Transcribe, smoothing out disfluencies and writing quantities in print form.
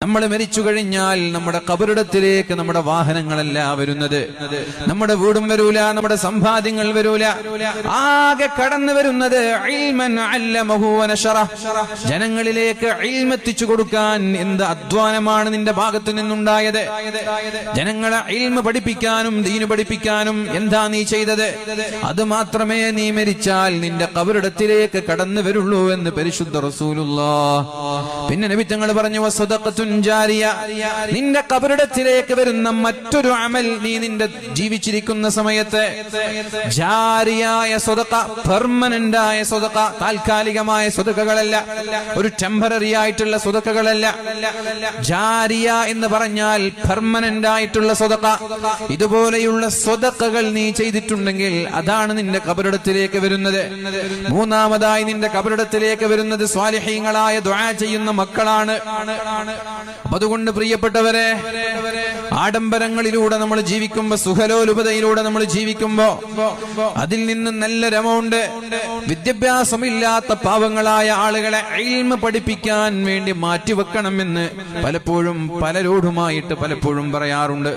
നമ്മൾ മരിച്ചു കഴിഞ്ഞാൽ നമ്മുടെ ഖബറിടത്തിലേക്ക് നമ്മുടെ വാഹനങ്ങളല്ല വരുന്നത്, നമ്മുടെ വീടും വരൂല, നമ്മുടെ സമ്പാദ്യങ്ങൾ വരൂല. ആകെ കടന്നു വരുന്നത് ഇൽമൻ അല്ലമഹു വനശറ, ജനങ്ങളിലേക്ക് ഇൽമ എത്തിച്ചു കൊടുക്കാൻ എന്ത് അധ്വാനമാണ് നിന്റെ ഭാഗത്തു നിന്നുണ്ടായത്. ജനങ്ങളെ ഇൽമ പഠിപ്പിക്കാനും ദീന് പഠിപ്പിക്കാനും എന്താ നീ ചെയ്തത്? അത് മാത്രമേ നീ മരിച്ചാൽ നിന്റെ ഖബറിടത്തിലേക്ക് കടന്നു വരുള്ളൂ എന്ന് പരിശുദ്ധ റസൂലുള്ളാഹ്. പിന്നെ നബി തങ്ങൾ പറഞ്ഞു, വസദഖത്തുൻ ജാരിയ, നിന്റെ ഖബറിടത്തിലേക്ക് വരുന്ന മറ്റൊരു അമൽ നീ നിന്റെ ജീവിച്ചിരിക്കുന്ന സമയത്ത് ജാരിയായ സദഖ, പെർമനന്റ് ആയ സദഖ, താൽക്കാലികമായ സദഖകളല്ല, ഒരു ടെമ്പററി ആയിട്ടുള്ള സദഖകളല്ല. ജാരിയ എന്ന് പറഞ്ഞാൽ പെർമനന്റ് ആയിട്ടുള്ള സദഖ. ഇതുപോലെയുള്ള സദഖകൾ നീ ചെയ്തിട്ടുണ്ടെങ്കിൽ അതാണ് നിന്റെ ഖബറിടത്തിലേക്ക് വരുന്നത്. മൂന്നാമതായി നിന്റെ ഖബറിടത്തിലേക്ക് വരുന്നത് സ്വാലിഹീങ്ങളായ ദുആ ചെയ്യുന്ന മക്കളാണ്. അതുകൊണ്ട് പ്രിയപ്പെട്ടവരെ, ആഡംബരങ്ങളിലൂടെ നമ്മൾ ജീവിക്കുമ്പോ, സുഖലോലുപതയിലൂടെ നമ്മൾ ജീവിക്കുമ്പോ അതിൽ നിന്ന് നല്ലൊരു എമൗണ്ട് വിദ്യാഭ്യാസമില്ലാത്ത പാവങ്ങളായ ആളുകളെ ഇൽമ പഠിപ്പിക്കാൻ വേണ്ടി മാറ്റിവെക്കണമെന്ന് പലപ്പോഴും പലരോടുമായിട്ട് പലപ്പോഴും പറയാറുണ്ട്.